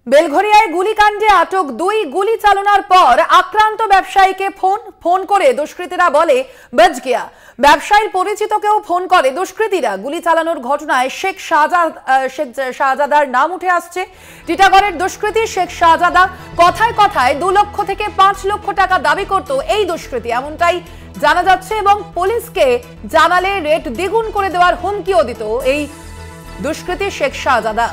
বেলঘরিয়ায় গুলিকাণ্ডে আটক দুই গুলি চালানোর পর আক্রান্ত ব্যবসায়ীকে ফোন করে দুষ্কৃতীরা বলে বচ গিয়া। ব্যবসায়ীর পরিচিতকেও ফোন করে দুষ্কৃতীরা। গুলি চালানোর ঘটনায় শেখ শাহজাদার নাম উঠে আসছে। টিটাগড়ের দুষ্কৃতী শেখ শাহজাদা কথায় কথায় 2 লক্ষ থেকে 5 লক্ষ টাকা দাবি করত এই দুষ্কৃতী, এমনটাই জানা যাচ্ছে। এবং পুলিশকে জানালে রেট দ্বিগুণ করে দেওয়ার হুমকিও দিত এই দুষ্কৃতী শেখ শাহজাদা।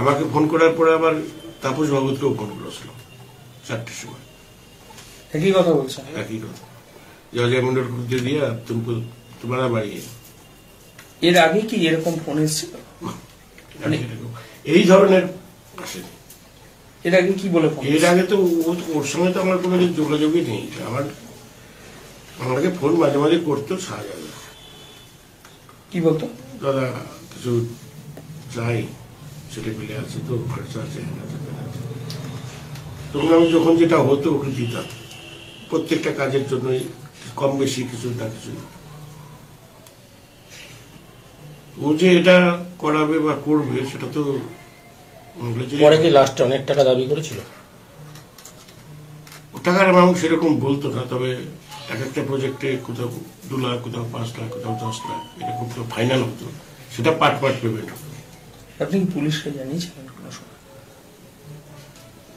আমাকে ফোন করার পরে আবার তাপস ভগতকেও ফোন করেছিল 4টের সময়। একই কথা বলছে, একই কথা, জয় মন্ডল করতে দিয়া তোমারা বাড়িয়ে। এর আগে কি এরকম ফোন এসেছিল? এই ধরনের আসেনি। এর আগে কি বলে? এর আগে তো ওর সঙ্গে তো আমার কোনো যোগাযোগই নেই। আমাকে ফোন মাঝে মাঝে করতো শাহজাদা। কি বলতো? দাদা কিছু চাই, ছেলে পেলে আছে তো, খরচা আছে। তখন আমি যখন যেটা হতো ওকে দিতাম, প্রত্যেকটা কাজের জন্যই কম বেশি কিছু না কিছু। ও যে এটা করাবে বা করবে সেটা তো পরে কি লাস্টে অনেক টাকা দাবি করেছিল? ও টাকার অ্যামাউন্ট সেরকম বলতো না, তবে এক একটা প্রজেক্টে কোথাও 2 লাখ, কোথাও 5 লাখ, কোথাও 10 লাখ এরকম তো ফাইনাল হতো, সেটা পার্ট পেমেন্ট হতো। আপনি পুলিশকে জানিয়েছিলেন কোনো সময়?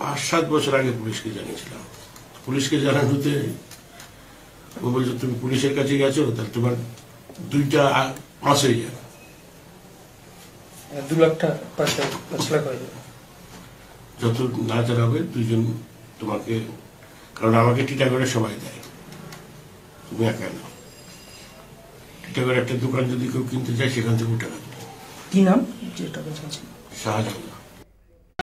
5-7 বছর আগে পুলিশকে জানিয়েছিলাম। পুলিশকে জানানোতে ও বলছে তুমি পুলিশের কাছে গেছো, তাহলে তোমার 2টা মাস হয়ে যাবে। 2 লাখ টাকা 5 লাখ হয়ে যাবে। যত না জানাবে 2জন তোমাকে, কারণ আমাকে টিটাগড়ে সবাই দেয়, তুমি একা না। টিটাগড়ে একটা দোকান যদি কেউ কিনতে চায় সেখান থেকে টাকা দেবে। কি নাম যে টাকা চাইছেন? শাহজাদা।